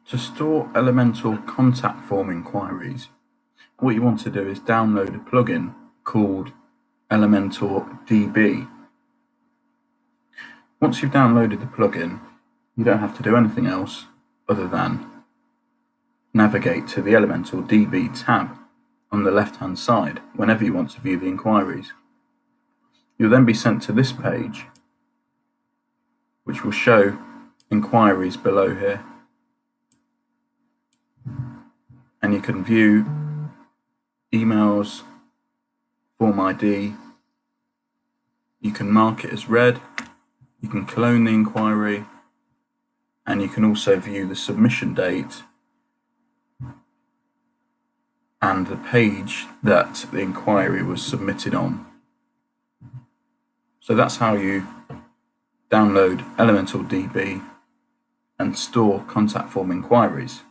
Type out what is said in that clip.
To store Elementor contact form inquiries, what you want to do is download a plugin called Elementor DB. Once you've downloaded the plugin, you don't have to do anything else other than navigate to the Elementor DB tab on the left-hand side whenever you want to view the inquiries. You'll then be sent to this page, which will show inquiries below here. And you can view emails, form ID, you can mark it as read, you can clone the inquiry, and you can also view the submission date and the page that the inquiry was submitted on. So that's how you download Elementor DB and store contact form inquiries.